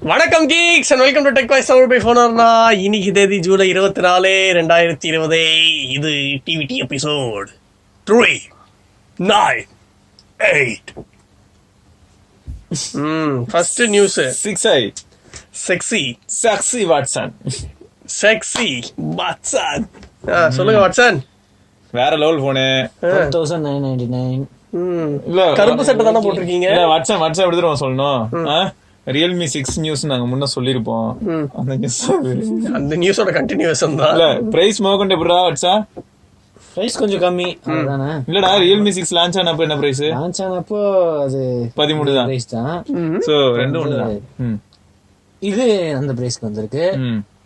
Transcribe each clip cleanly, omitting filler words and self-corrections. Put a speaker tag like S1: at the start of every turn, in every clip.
S1: வணக்கம் geeks and welcome to tech voice Tamil by ஃபோனர்னா. இன்னைக்கு தேதி ஜூலை 24, 2020. இது TVT episode 3, 9, 8. First news
S2: 6i
S1: செக்ஸி
S2: வாட்சன்.
S1: சொல்லுங்க வாட்சன்.
S2: வேற லெவல் போனு
S3: 4999.
S2: இல்ல
S1: கருப்பு சட்டை தானே போட்டிருக்கீங்க.
S2: வாட்சன் எப்படி தெரியுமா சொல்லணும்? ரியல்மி 6 நியூஸ் நாங்க முன்ன சொல்லிருப்போம்.
S1: அந்த நியூஸோட கண்டினியூஷன் தான்.
S2: இல்ல பிரைஸ் மோகண்ட் எப்படிடா வாட்சா?
S3: பிரைஸ் கொஞ்சம் கம்மி அவ்வளவுதானே.
S2: இல்லடா ரியல்மி 6 லான்ச் ஆனப்போ என்ன பிரைஸ்?
S3: லான்ச் ஆனப்போ அது
S2: 13 தான்
S3: பிரைஸ் தான்.
S2: சோ ரெண்டும் ஒண்ணுதான்.
S3: இது அந்த பிரைஸ்க்கு வந்திருக்கு,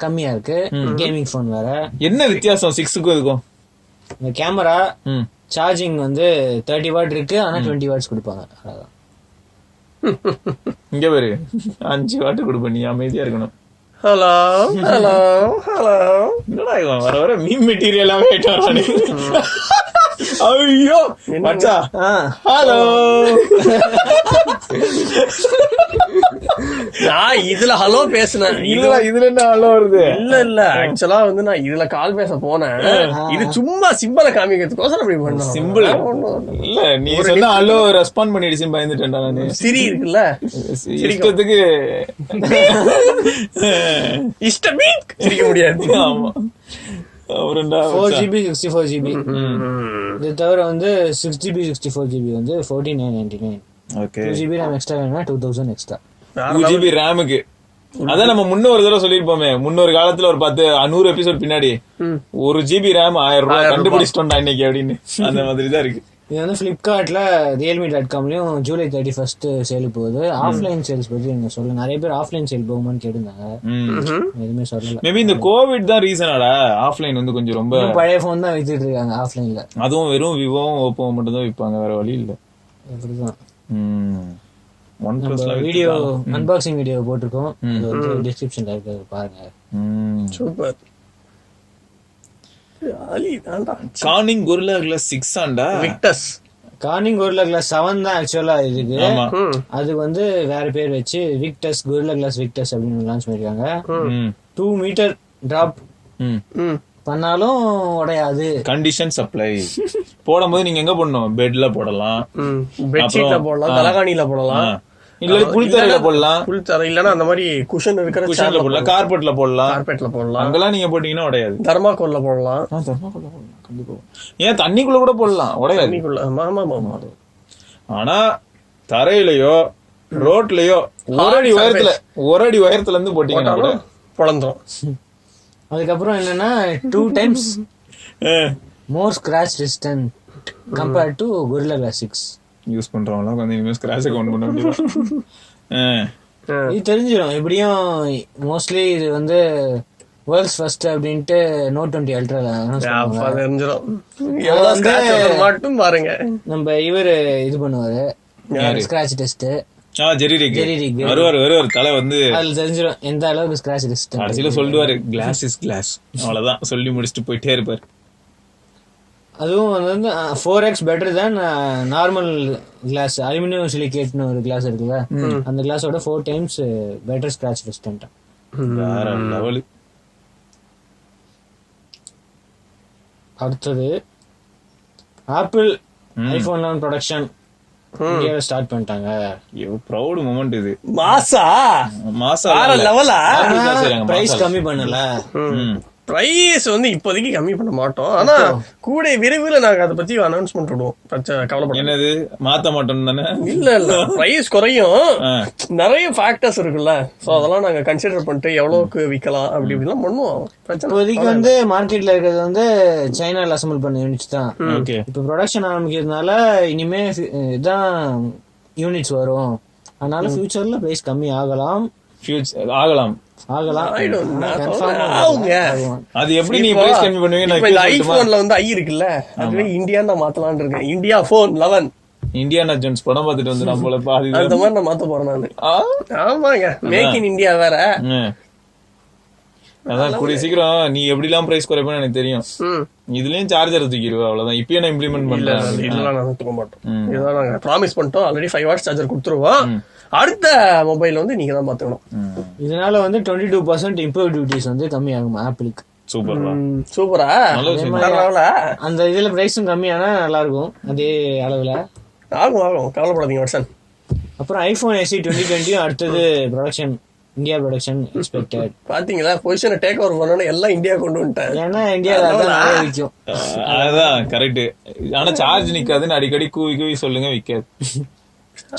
S3: கம்மியா இருக்கு. கேமிங் போன் வேற.
S2: என்ன வித்தியாசம் 6க்கும் இதுக்கும்?
S3: இந்த கேமரா சார்ஜிங் வந்து 30 வாட் இருக்கு, ஆனா 20 வாட்ஸ் கொடுப்பாங்க. அவ்வளவுதான்.
S2: இங்க பாரு 5 வாட் கொடுப்ப, நீ அமைதியா இருக்கணும்.
S1: Hello hello hello.
S2: என்னடா இவன் வர வர மீம் மெட்டீரியலாவே ஆயிட்டானே. ஐயோ மச்சா ஹலோ.
S1: நான் இதுல ஹலோ பேசுனேன்.
S2: இதுல என்ன ஹலோ வருது?
S1: இல்ல ஆக்சுவலா வந்து நான் இதுல கால் பேச போனேன். இது சும்மா சிம்பிள காமிக்கிறதுக்கோசரம் அப்படி பண்ணோம்.
S2: சிம்பிள் இல்ல, நீ சொன்ன ஹலோ ரெஸ்பாண்ட் பண்ணிடுச்சு, பயந்துட்டேன்டா நானு.
S1: சிரி இருக்குல்ல,
S2: இஷ்டத்துக்கு
S1: இஷ்டமே சிரிக்க முடியாது.
S2: ஆமா.
S3: 4GB 64GB. இது தவிர வந்து 6GB 64GB வந்து 14999. 2GB RAM எக்ஸ்ட்ரா வேணும்னா 2000 எக்ஸ்ட்ரா.
S2: 2GB ரேமுக்கு. அதான் நம்ம முன்ன ஒரு தடவை சொல்லிருப்போமே, முன்னொரு காலத்துல ஒரு 100 எபிசோட் பின்னாடி 1GB ரேம் 1000 ரூபாய் கண்டுபிடிச்சிட்டோம்டா இன்னைக்கு அப்படின்னு. அந்த மாதிரி தான் இருக்கு.
S3: இது வந்து பிளிப்கார்ட்ல realme.comலயும் ஜூலை 31 சேல் போகுது. ஆஃப்லைன் சேல்ஸ் பத்தி நீங்க சொல்லுங்க. நிறைய பேர் ஆஃப்லைன் சேல் போகுமான்னு கேட்டிருந்தாங்க. எதுவுமே சொல்லல.
S2: மேபி இந்த கோவிட் தான் ரீசனாடா ஆஃப்லைன் வந்து கொஞ்சம் ரொம்ப
S3: பழைய போன் தான் வித்துட்டு இருக்காங்க ஆஃப்லைன்ல.
S2: அதுவும் வெறும் விவோவும் ஓப்போவும் மட்டும் தான் விற்பாங்க, வேற வழி இல்ல.
S3: அப்படிதான்.
S2: OnePlus
S3: வீடியோ அன்பாக்சிங் வீடியோ போட்டிருக்கோம், அது வந்து டிஸ்கிரிப்ஷன்ல இருக்கு, பாருங்க.
S1: சூப்பர்.
S2: கார்னிங் Gorilla Glass 6 ஆண்டா
S1: விக்டஸ்.
S3: கார்னிங் Gorilla Glass 7 தான் ஆக்சுவலா இதுக்கு. அது வந்து வேற பேர் வச்சு விக்டஸ் Gorilla Glass Victus அப்படின்னு லான்ச் பண்ணிருக்காங்க. 2 மீட்டர் டிராப் பண்ணாலும் உடையாது.
S2: Condition supply. போடும்போது நீங்க எங்க போடணும்? பெட்ல போடலாம்,
S1: பெட்ஷீட்ல போடலாம், தலகாணியில போடலாம்,
S2: இல்ல புல்தரையில போடலாம்.
S1: புல்தரை இல்லனா அந்த மாதிரி குஷன் இருக்கிற
S2: குஷன்ல போடலாம், கார்பெட்ல போடலாம்.
S1: கார்பெட்ல போடலாம்.
S2: அங்கெல்லாம் நீங்க போட்டீங்கன்னா உடையாது.
S1: தர்மாகோல்ல போடலாம்.
S2: தர்மாகோல்ல போடலாம் கண்டிப்பா. ஏன் தண்ணிக்குள்ள கூட போடலாம், உடையாது.
S1: தண்ணிக்குள்ள ஆமா ஆமா.
S2: ஆனா தரையிலயோ ரோட்லயோ ஒரு அடி உயரத்துல இருந்து போட்டீங்கன்னா கூட
S1: பொளந்துரும்.
S3: அதுக்கப்புறம் என்னன்னா 2 times more scratch resistant compared to Gorilla Glass 6.
S2: Use பண்றவங்க கொஞ்சம் இனிமே ஸ்கிராட்ச் கவுண்ட் பண்ண முடியும்.
S3: இது தெரிஞ்சிடும் எப்படியும். மோஸ்ட்லி இது வந்து வேர்ல்ட்ஸ் ஃபர்ஸ்ட் அப்படின்ட்டு Note 20 Ultra
S1: தெரிஞ்சிடும். மட்டும் பாருங்க, நம்ம
S3: இவரு இது பண்ணுவாரு ஸ்கிராட்ச் டெஸ்ட்.
S2: தலை வந்து
S3: அதுல தெரிஞ்சிடும் எந்த அளவுக்கு ஸ்கிராட்ச் டெஸ்ட்.
S2: கடைசியில சொல்லுவாரு கிளாஸ் இஸ் கிளாஸ், அவ்வளவுதான் சொல்லி முடிச்சுட்டு போயிட்டே இருப்பாரு.
S3: அதுவும் வந்து 4x better than normal glass. Aluminium சிலிகேட்னு ஒரு கிளாஸ் இருக்குல்ல, அந்த கிளாஸோட 4 times பெட்டர் ஸ்கிராட்ச் ரெசிஸ்டன்ட்.
S2: வேற லெவல்.
S3: அடுத்தது ஆப்பிள் ஐபோன் 11 ப்ரொடக்ஷன் இந்தியாவில் ஸ்டார்ட் பண்ணிட்டாங்க.
S2: ப்ரௌட் மொமெண்ட் இது.
S1: மாசா வேற லெவலா.
S3: பிரைஸ் கம்மி பண்ணல.
S1: பிரைஸ் வந்து இப்போதைக்கு கம்மி பண்ண மாட்டோம், ஆனா கூட விரைவில் நாங்க அதை பத்தி அனௌன்ஸ்மெண்ட் விடுவோம். கவலைப்பட.
S2: என்னது மாத்த மாட்டோம் தானே?
S1: இல்ல பிரைஸ் குறையும். நிறைய ஃபேக்டர்ஸ் இருக்குல்ல, சோ அதெல்லாம் நாங்க கன்சிடர் பண்ணிட்டு எவ்வளவுக்கு விற்கலாம் அப்படி இப்படிலாம் பண்ணுவோம்.
S3: இப்போதைக்கு வந்து மார்க்கெட்ல இருக்கிறது வந்து சைனால அசம்பிள் பண்ண யூனிட்ஸ் தான். இப்ப ப்ரொடக்ஷன் ஆரம்பிக்கிறதுனால இனிமே இதான் யூனிட்ஸ் வரும். அதனால ஃபியூச்சர்ல பிரைஸ் கம்மி ஆகலாம்.
S2: அது எப்படி நீ பிரைஸ் கம்மி பண்ணுவீங்க?
S1: இந்த ஐபோன்ல வந்து ஐ இருக்குல்ல, அதுவே இந்தியான்னு மாத்தலாம்னு இருக்கேன். இந்தியா போன் 11
S2: இந்தியானா ஜோன்ஸ் படம் பார்த்துட்டு வந்து நம்மள பாதி
S1: அந்த மாதிரி நான் மாத்த போறேன் நானு. ஆமாங்க, மேக் இன் இந்தியா வேற.
S2: அதான் கூடிய சீக்கிரம் நீ எப்படிலாம் பிரைஸ் குறைப்பேன்னு எனக்கு தெரியும். இதுலயும் சார்ஜர் தூக்கிடுவா, அவ்வளவுதான். இப்பயே நான் இம்ப்ளிமெண்ட் பண்ணல.
S1: இதெல்லாம் நாங்க தூக்க மாட்டோம். இதெல்லாம் நாங்க ப்ராமிஸ் பண்ணிட்டோம். ஆல்ரெடி 5 வாட்ஸ் சார்ஜர் கொடுத்துருவோம். அடுத்த மொபைல் வந்து நீங்க தான் பாத்துக்கணும்.
S3: இதனால வந்து 22% இம்போர்ட் டியூட்டிஸ் வந்து கம்மியாகும் ஆப்பிளுக்கு.
S1: சூப்பரா
S3: அந்த இதுல பிரைஸும் கம்மியானா நல்லா இருக்கும் அதே அளவுல.
S1: ஆகும் கவலைப்படாதீங்க வட்சன்.
S3: அப்புறம் ஐபோன் SE 2020 அடுத்தது ப்ரொடக்ஷன் இந்தியா ப்ரொடக்ஷன் எக்ஸ்பெக்டட்.
S1: பாத்தீங்களா பொசிஷனை டேக் ஓவர் பண்ணனும் எல்லாம் இந்தியா கொண்டு வந்துட்டேன்.
S3: ஏன்னா இந்தியால தான் விக்கும்.
S2: அதான் கரெக்ட். ஆனா சார்ஜ் நிக்காதுன்னு அடிக்கடி கூவி சொல்லுங்க, விக்காது.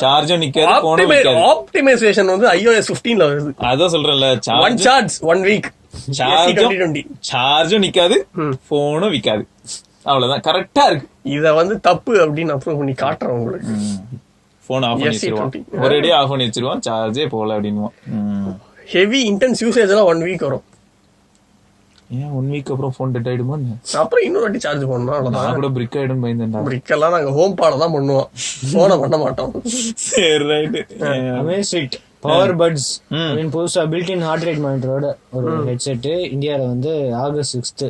S2: சார்ஜும் நிக்காது, போனும் விக்காது.
S1: ஆப்டிமைசேஷன் வந்து iOS 15ல வருது.
S2: அதான் சொல்றேன்ல,
S1: ஒன் சார்ஜ் 1 வீக்.
S2: சார்ஜும் நிக்காது, போனும் விக்காது. அவ்வளவுதான், கரெக்டா இருக்கு.
S1: இத வந்து தப்பு அப்படின்னு அப்ரூவ் பண்ணி காட்டுறேன் உங்களுக்கு.
S2: போன் ஆஃப் பண்ணி வச்சிருவான், ஒரேடியா ஆஃப் பண்ணி வச்சிருவான், சார்ஜே போல அப்படின்னுவான்.
S1: ஹெவி இன்டென்ஸ் யூசேஜ் எல்லாம் 1 வீக் வரும்.
S2: ஏன் 1 வீக் அப்புறம் போன் டெட் ஆயிடுமா?
S1: அப்புறம் இன்னொரு வாட்டி சார்ஜ் பண்ணணும், அவ்வளவுதான்.
S2: நான் கூட பிரிக் ஆயிடும் பயந்தேன்டா.
S1: பிரிக் எல்லாம் நாங்க ஹோம் பாட தான் பண்ணுவோம், போன பண்ண மாட்டோம்.
S2: சரி ரைட்.
S3: Amazfit PowerBuds அப்படின்னு புதுசா பில்ட்-இன் ஹார்ட் ரேட் மானிட்டரோட ஒரு ஹெட்செட் இந்தியால வந்து ஆகஸ்ட் 6th.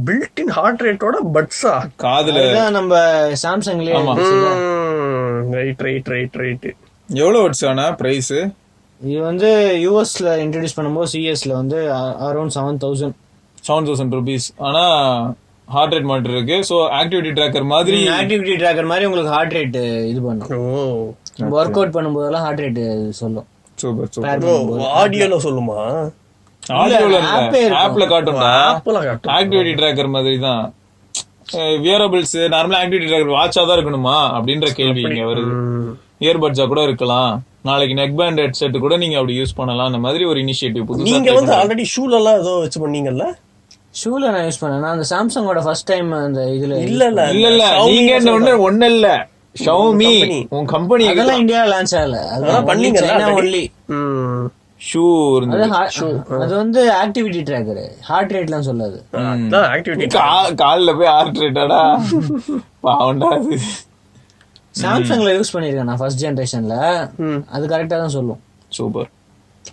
S1: Built-in heart ரேட்டோட பட்ஸா?
S2: காதுல
S3: நம்ம சாம்சங்லயே.
S1: ரைட்.
S2: எவ்வளவு வாட்ஸ் ஆனா பிரைஸ்?
S3: இது வந்து யூஎஸ்ல இன்ட்ரோடியூஸ் பண்ணும்போது சிஎஸ்ல வந்து அரௌண்ட் 7,000
S2: rupees. ஆனா ஹார்ட் ரேட் மானிட்டர் இருக்கு. சோ ஆக்டிவிட்டி ட்ராக்கர் மாதிரி
S3: உங்களுக்கு ஹார்ட் ரேட் இது பண்ணும். ஒர்க் அவுட் பண்ணும்போதெல்லாம் ஹார்ட் ரேட் சொல்லும்.
S2: சூப்பர்.
S1: ஆடியோல சொல்லுமா?
S2: ஆடியோல ஆப்ல காட்டும்டா. ஆக்டிவிட்டி ட்ராக்கர் மாதிரி தான். வியரபிள்ஸ் நார்மலா ஆக்டிவிட்டி ட்ராக்கர் வாட்சா தான் இருக்கணுமா அப்படின்ற கேள்வி இங்க வருது. இயர்பட்ஸா கூட இருக்கலாம், நாளைக்கு நெக் பேண்ட் ஹெட்செட் கூட நீங்க அப்படி யூஸ் பண்ணலாம். அந்த மாதிரி ஒரு இனிஷியேட்டிவ் புதுசா.
S1: நீங்க வந்து ஆல்ரெடி ஷூல எல்லாம் ஏதோ வச்சு பண்ணீங்கல்ல?
S3: ஷூல நான் யூஸ் பண்ணேன். அந்த சாம்சங்கோட ஃபர்ஸ்ட் டைம் அந்த இதுல
S1: இல்ல
S2: நீங்க ஒண்ணு இல்ல, Xiaomi உன் கம்பெனி
S3: அதெல்லாம் இந்தியால லான்ச் ஆகல. அதெல்லாம் பண்ணீங்க சைனா ஒன்லி.
S2: ஷூ
S3: அது வந்து ஆக்டிவிட்டி ட்ராக்கர், ஹார்ட் ரேட்லாம் சொல்லாது.
S1: அதான் ஆக்டிவிட்டி.
S2: கால்ல போய் ஹார்ட் ரேட்டாடா பாவண்டா. அது
S3: சாம்சங்ல யூஸ் பண்ணிருக்கேன் நான் ஃபர்ஸ்ட் ஜெனரேஷன்ல. அது கரெக்டா தான் சொல்லும்.
S2: சூப்பர்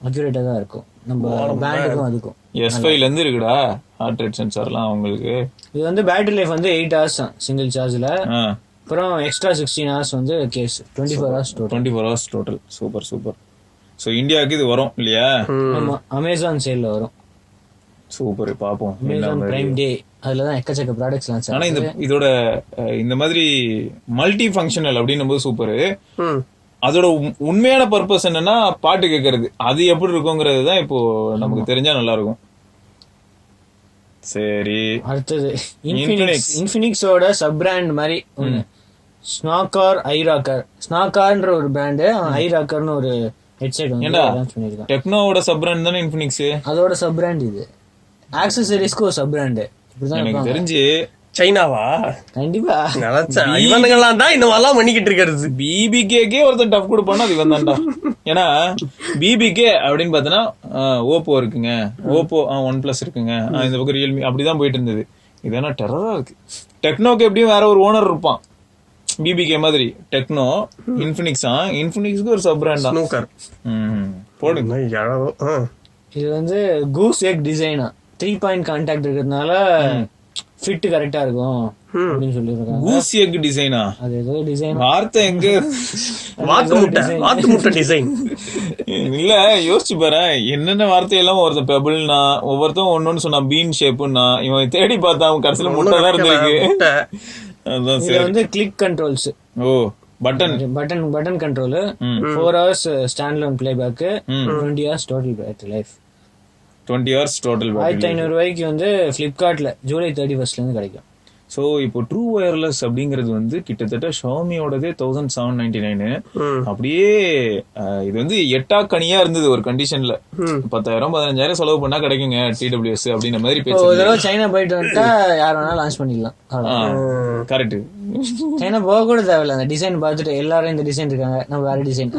S3: அக்யூரேட்டா தான் இருக்கும். நம்ம பேண்டுக்கும் அதுக்கும்
S2: S5 ல இருந்து இருக்குடா ஹார்ட் ரேட் சென்சார்லாம் உங்களுக்கு.
S3: இது வந்து பேட்டரி லைஃப் வந்து 8 hours சிங்கிள் சார்ஜ்ல. அப்புறம் எக்ஸ்ட்ரா 16 hours வந்து case 24 hours
S2: total. Super. So இந்தியாவுக்கு இது வரும் இல்லையா?
S3: ஆமா, அமேசான் சேல்ல வரும்.
S2: சூப்பர், பாப்போம்.
S3: அமேசான் பிரைம் டே அதுல தான் எக்கச்சக்க ப்ராடக்ட்ஸ் லான்ச் ஆகும்.
S2: ஆனா இதோட இந்த மாதிரி மல்டி ஃபங்க்ஷனல் அப்படின்னும் போது சூப்பர். அதோட உண்மையான பர்பஸ் என்னன்னா பாட்டு கேட்கறது. அது எப்படி இருக்குங்கிறது தான் இப்போ நமக்கு தெரிஞ்சா நல்லா இருக்கும். சரி, அடுத்தது
S3: இன்ஃபினிக்ஸோட சப் பிராண்ட் மாதிரி ஸ்னோகார் iRocker. ஸ்னோகார்ன்ற ஒரு பிராண்ட், iRockerன்னு ஒரு ஹெட்செட் வந்து லான்ச் பண்ணிருக்காங்க.
S2: டெக்னோவோட சப் பிராண்ட் தானே இன்ஃபினிக்ஸ்?
S3: அதோட சப் பிராண்ட் இது. ஆக்சஸரீஸ்க்கு ஒரு சப் பிராண்ட்.
S2: எனக்கு தெரிஞ்சு
S1: சைனாவா?
S3: கண்டிப்பா
S1: இவனுங்கெல்லாம் தான் இந்த மாதிரிலாம் பண்ணிக்கிட்டு இருக்கிறது.
S2: பிபிகேக்கே ஒருத்தர் டஃப் கொடுப்பானா அது இவன் தான்டா. ஏன்னா பிபிகே அப்படின்னு பார்த்தோன்னா ஓப்போ இருக்குங்க, ஓப்போ OnePlus இருக்குங்க, இந்த பக்கம் ரியல்மி அப்படிதான் போயிட்டு இருந்தது. இதனா டெரரா இருக்கு. டெக்னோக்கு எப்படியும் வேற ஒரு ஓனர் இருப்பான் பிபிகே மாதிரி. டெக்னோ இன்ஃபினிக்ஸ்க்கு ஒரு சப் பிராண்ட் தான் ஸ்னோக்கர். போடுங்க.
S3: இது வந்து கூஸ் எக் டிசைனா 3 point கான்டாக்ட் இருக்கிறதுனால ஃபிட் கரெக்டா இருக்கும் அப்படின்னு சொல்லிருக்காங்க.
S2: கூஸ் எக் டிசைனா? அது ஏதோ டிசைன் வார்த்தை எங்க
S1: வாத்து முட்டை டிசைன்
S2: இல்ல. யோசிச்சு பாரு, என்னென்ன வார்த்தை எல்லாம் ஒருத்தன் பெபிள்னா, ஒவ்வொருத்தரும் ஒன்னொன்னு சொன்னா பீன் ஷேப்னா, இவன் தேடி பார்த்தா அவன் கடைசியில முட்டை தான் இருந்திருக்கு. அதான் சரி.
S3: வந்து click controls. Button control. 4 hours stand playback, 20 hours total battery life.
S2: 20 hours total battery.
S3: 1500 ரூபாய்க்கு வந்து பிளிப்கார்ட்ல ஜூலை 31st இருந்து கிடைக்கும்.
S2: சோ இப்போ ட்ரூ வயர்லெஸ் அப்படிங்கிறது வந்து கிட்டத்தட்ட ஷாமியோடதே 1799. அப்படியே இது வந்து எட்டாக்கனியா இருந்தது ஒரு கண்டிஷன்ல. 10,000 15,000 செலவு பண்ணா கிடைக்குங்க TWS அப்படின்ற மாதிரி பேச்சு.
S3: சைனா போயிட்டு வந்துட்டா யார் வேணாலும் லான்ச் பண்ணிடலாம்.
S2: கரெக்ட்.
S3: சைனா போக கூட தேவையில்ல. அந்த டிசைன் பார்த்துட்டு எல்லாரும் இந்த டிசைன் இருக்காங்க, நம்ம வேற டிசைன்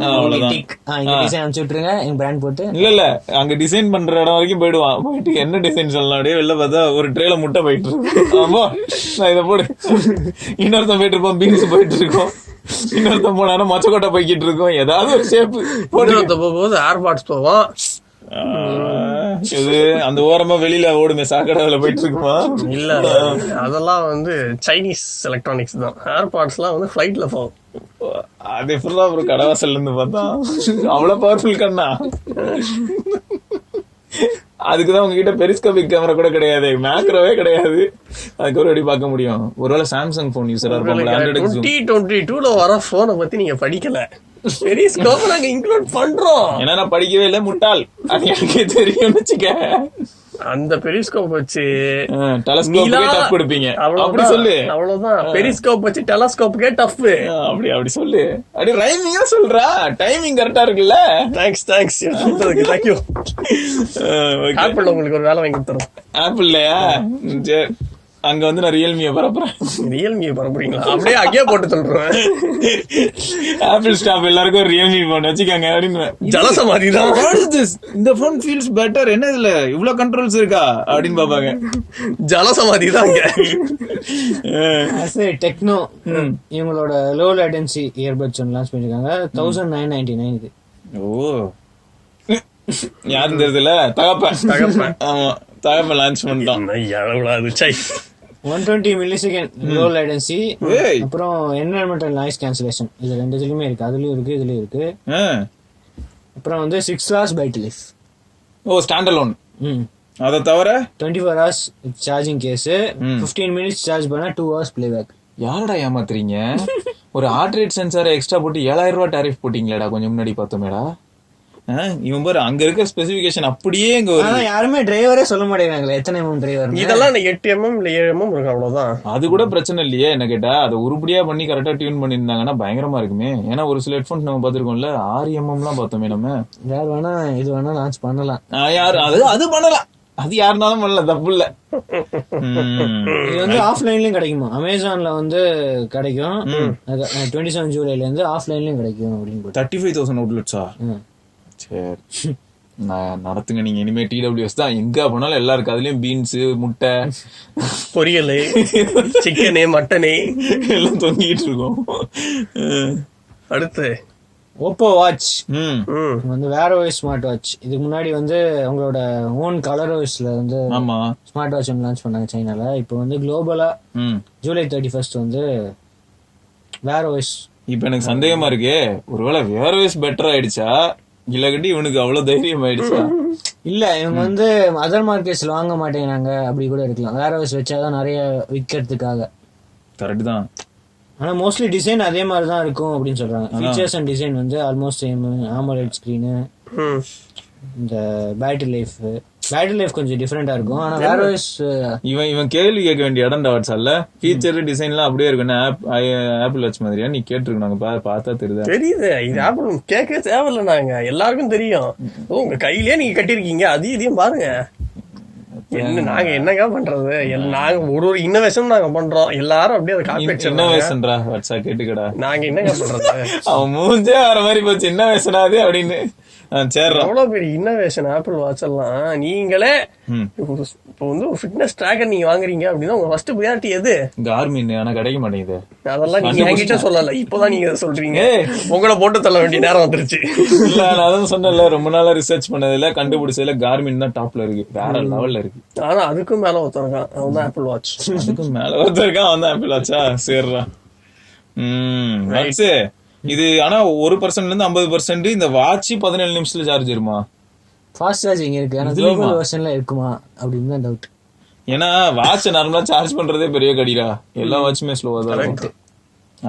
S3: இந்த டிசைன் அனுப்பிச்சு விட்டுருங்க எங்க பிராண்ட் போட்டு.
S2: இல்ல அங்க டிசைன் பண்ற இடம் வரைக்கும் போயிடுவான். போயிட்டு என்ன டிசைன் சொல்லலாம் அப்படியே வெளில பார்த்தா ஒரு ட்ரேல முட்டை போயிட்டு இருக்கு. ஆமா இதை போடு. இன்னொருத்தன் போயிட்டு இருப்போம், பீன்ஸ் போயிட்டு இருக்கோம். இன்னொருத்தன் போனா மொச்சக்கொட்டை போய்கிட்டு இருக்கோம். ஏதாவது ஒரு ஷேப்
S1: போகும்போது ஏர்பாட்ஸ் போவோம்.
S2: இது அந்த ஓரமா வெளியில ஓடுமே சாக்கடையில போயிட்டு இருக்குமா?
S1: இல்ல அதெல்லாம் வந்து சைனீஸ் எலக்ட்ரானிக்ஸ் தான். ஏர்பாட்ஸ் எல்லாம் வந்து ஃபிளைட்ல போகும்.
S2: அது எப்படிதான் அப்புறம் கடவாசல்ல இருந்து பார்த்தா அவ்வளவு பவர்ஃபுல் கண்ணா. அதுக்குதான் உங்ககிட்ட பெரிஸ்கோபிக் கேமரா கூட கிடையாது, மேக்ரோவே கிடையாது, அதுக்கு ஒரு அடி பார்க்க முடியும். ஒருவேளை சாம்சங் போன் யூஸரா இருப்பாங்க.
S1: 2022 வர போனை பத்தி நீங்க படிக்கல. பெரிஸ்கோப் நாங்க இன்க்ளூட் பண்றோம்.
S2: ஏன்னா நான் படிக்கவே இல்லை, முட்டாள். அது எனக்கே தெரியும் வச்சுக்க.
S1: அந்த பெரிஸ்கோப் வச்சு
S2: டெலஸ்கோப்க்கே டஃப் கொடுப்பீங்க. அப்படி சொல்லு.
S1: அவ்வளவுதான். பெரிஸ்கோப் வச்சு டெலஸ்கோப்க்கே டஃப்.
S2: அப்படி சொல்லு. அப்படி ரைமிங்கா சொல்றா. டைமிங் கரெக்டா இருக்குல்ல.
S1: Thanks thank you. ஆப்பிள் உங்களுக்கு ஒரு வேலை வாங்கி கொடுத்துறோம்.
S2: ஆப்பிள்லையா? சரி, அங்க வந்து நான் ரியல்மியை பரப்புறேன்.
S1: ரியல்மியை பரப்புறீங்களா? அப்படியே அங்கேயே போட்டு சொல்றேன்.
S2: ஆப்பிள் ஸ்டாப் எல்லாருக்கும் ரியல்மி போன் வச்சுக்காங்க அப்படின்னு.
S1: ஜலசமாதி தான்.
S2: இந்த போன் ஃபீல்ஸ் பெட்டர், என்ன இதுல இவ்வளவு கண்ட்ரோல்ஸ் இருக்கா அப்படின்னு பாப்பாங்க.
S1: ஜலசமாதி தான்.
S3: டெக்னோ இவங்களோட லோ லேட்டன்சி இயர்பட்ஸ் ஒன்று லான்ச் பண்ணிருக்காங்க. 1999.
S2: ஓ, யாரும் தெரியுதுல? தகப்பன். ஆமா, தகப்பன் லான்ச் பண்ணிட்டான்.
S3: 120 மில்லிசெகண்ட் லோ லேட்டன்சி, அப்புறம் என்விரான்மெண்டல் நாய்ஸ் கேன்சலேஷன். இது ரெண்டு இதுலயுமே இருக்கு. அதுலயும் இருக்கு, இதுலயும் இருக்கு. அப்புறம் வந்து 6 hours battery life.
S2: Oh, stand alone. அதை தவிர
S3: 24 hours charging case. 15 minutes charge பண்ணா 2 hours பிளேபேக்.
S2: யாரடா ஏமாத்துறீங்க? ஒரு ஹார்ட் ரேட் சென்சாரை எக்ஸ்ட்ரா போட்டு 7000 ரூபாய் டாரிஃப் போட்டீங்களேடா கொஞ்சம் முன்னாடி பார்த்தோமேடா. இவன் பாரு, அங்க இருக்க ஸ்பெசிபிகேஷன் அப்படியே இங்க வருது.
S3: யாருமே டிரைவரே சொல்ல மாட்டேங்கிறாங்களே எத்தனை mm டிரைவர்.
S1: இதெல்லாம் 8 mm இல்ல 7 mm இருக்கு, அவ்வளவுதான். அது
S2: கூட பிரச்சனை இல்லையே என்ன கேட்டா. அதை உருப்படியா பண்ணி கரெக்டா டியூன் பண்ணிருந்தாங்கன்னா பயங்கரமா இருக்குமே. ஏன்னா ஒரு சில ஹெட்போன்ஸ் நம்ம பாத்துருக்கோம்ல, 6 mm எல்லாம் பார்த்தோமே நம்ம.
S3: யார் வேணா இது வேணா லான்ச் பண்ணலாம்.
S2: யாரு அது பண்ணலாம், அது யாருனாலும் பண்ணல, தப்பு இல்ல.
S3: இது வந்து ஆஃப்லைன்லயும் கிடைக்குமா? அமேசான்ல வந்து கிடைக்கும். 27 ஜூலைல இருந்து ஆஃப்லைன்லயும் கிடைக்கும் அப்படின்னு.
S2: 35,000 அவுட்லெட்ஸா? சரி, நான் நடத்துங்க. நீங்க இனிமே TWS தான், எங்க போனாலும் எல்லாம் இருக்கு. அதுலயும் பீன்ஸ், முட்டை,
S1: பொரியல், சிக்கனு, மட்டனு
S2: எல்லாம் தொங்கிட்டு இருக்கும்.
S1: அடுத்து
S3: ஓப்போ வாட்ச் வந்து wearOS ஸ்மார்ட் வாட்ச். இதுக்கு முன்னாடி வந்து அவங்களோட ஓன் கலர்ஓஎஸ்ல வந்து ஸ்மார்ட் வாட்ச் ஒன்று லான்ச் பண்ணாங்க சைனால. இப்போ வந்து குளோபலா ஜூலை 31 வந்து wearOS.
S2: இப்ப எனக்கு சந்தேகமா இருக்கு, ஒருவேளை wearOS பெட்டர் ஆயிடுச்சா இல்லகட்டி இவனுக்கு அவ்வளவு தைரியம் ஆயிடுச்சா?
S3: இல்ல, இவங்க வந்து அதர் மார்க்கெட்ஸ்ல வாங்க மாட்டேங்கிறாங்க, அப்படி கூட இருக்கலாம். wearOS வச்சாதான் நிறைய விற்கிறதுக்காக.
S2: கரெக்ட் தான்.
S3: ஆனா மோஸ்ட்லி டிசைன் அதே மாதிரி தான் இருக்கும் அப்படின்னு சொல்றாங்க. ஃபீச்சர்ஸ் அண்ட் டிசைன் வந்து ஆல்மோஸ்ட் சேம். AMOLED ஸ்கிரீனு, இந்த பேட்டரி லைஃப் கொஞ்சம் டிஃபரெண்டா இருக்கும். ஆனா wearOS
S2: இவன் கேள்வி கேட்க வேண்டிய இடம் வாட்ஸ்அப்ல ஃபீச்சர் டிசைன்லாம் அப்படியே இருக்குன்னு ஆப்பிள் வாட்ச் மாதிரியா நீ கேட்டிருக்கோம். பார்த்தா தெரியுது.
S1: இது ஆப்பிள் கேட்க தேவையில்ல, நாங்க எல்லாருக்கும் தெரியும். உங்க கையிலேயே நீங்க கட்டிருக்கீங்க, இதையும் பாருங்க. என்ன நாங்க என்னங்க பண்றது? நாங்க ஒரு இன்னோவேஷன் நாங்க பண்றோம், எல்லாரும் அப்படியே அதை காப்பி அடிச்சு.
S2: இன்னோவேஷன்டா வாட்ஸ்அப் கேட்டுக்கடா.
S1: நாங்க என்னங்க பண்றது?
S2: அவன் மூஞ்சே வர மாதிரி போச்சு, இன்னோவேஷன் அது அப்படின்னு.
S1: எவ்வளவு பெரிய இன்னோவேஷன் ஆப்பிள் வாட்ச் எல்லாம். நீங்களே இப்போ வந்து ஒரு ஃபிட்னஸ் ட்ராக்கர் நீங்க வாங்குறீங்க அப்படின்னா உங்க ஃபர்ஸ்ட் ப்ரியாரிட்டி எது?
S2: கார்மின். ஆனா கிடைக்க மாட்டேங்குது.
S1: அதெல்லாம் நீங்க என்கிட்ட சொல்லல, இப்பதான் நீங்க சொல்றீங்க. உங்களை போட்டு தள்ள வேண்டிய நேரம் வந்துருச்சு.
S2: இல்ல, நான் அதான் சொன்னல, ரொம்ப நாளா ரிசர்ச் பண்ணதுல கண்டுபிடிச்சதுல கார்மின் தான் டாப்ல இருக்கு, வேற லெவல்ல இருக்கு.
S1: ஆனா அதுக்கும் மேல ஒருத்தருக்கான், அவன் தான் ஆப்பிள் வாட்ச்.
S2: அதுக்கும் மேல ஒருத்தருக்கான், அவன் தான் ஆப்பிள் வாட்சா? சரிடா. இது ஆனா 1% இருந்து 50% இந்த வாட்ச் 17 நிமிஷத்துல சார்ஜ் இருமா?
S3: ஃபாஸ்ட் சார்ஜிங் இருக்கு, ஆனா குளோபல் வெர்ஷன்ல இருக்குமா அப்படின்னு தான் டவுட்.
S2: ஏன்னா வாட்ச் நார்மலா சார்ஜ் பண்றதே பெரிய கடிடா, எல்லா வாட்சுமே ஸ்லோவா தான் இருக்கு.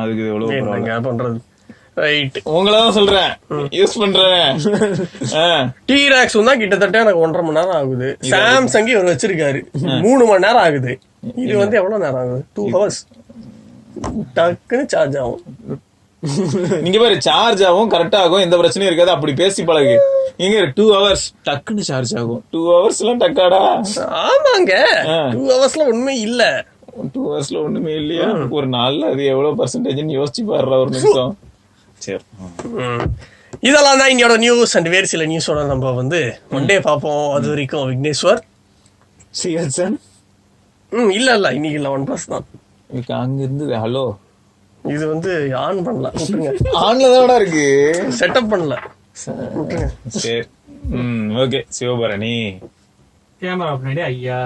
S2: அதுக்கு எவ்வளவு
S1: பண்றது? ரைட்,
S2: உங்களதான் சொல்றேன், யூஸ் பண்றேன்.
S1: T-Rex தான் கிட்டத்தட்ட எனக்கு 1.5 மணி நேரம் ஆகுது. சாம்சங் இவர் வச்சிருக்காரு 3 மணி நேரம் ஆகுது. இது வந்து எவ்வளவு நேரம் ஆகுது? 2 hours டக்குன்னு சார்ஜ் ஆகும்.
S2: நீங்க பாரு, சார்ஜ் ஆகும், கரெக்டா ஆகும், எந்த பிரச்சனையும் இருக்காது. அப்படி பேசி பழகு. இங்க 2 hours டக்குன்னு சார்ஜ் ஆகும். 2 hours எல்லாம் டக்காடா?
S1: ஆமாங்க, 2 hours ஒண்ணுமே இல்ல.
S2: 2 hours ஒண்ணுமே இல்லையா? ஒரு நாள்ல அது எவ்வளவு பர்சன்டேஜ் யோசிச்சு பாடுற ஒரு நிமிஷம். சரி,
S1: இதெல்லாம் தான் இன்னையோட நியூஸ். அண்ட் வேறு சில நியூஸோட நம்ம வந்து ஒன்டே பார்ப்போம். அது வரைக்கும் விக்னேஸ்வர் இல்ல இன்னைக்கு இல்ல OnePlus தான்.
S2: அங்க இருந்து ஹலோ,
S1: இது வந்து ஆன் பண்ணல,
S2: ஆன்ல தான் இருக்கு,
S1: செட்டப் பண்ணல.
S2: சரி, ஓகே. சிவபரணி
S3: கேமரா பின்னாடி ஐயா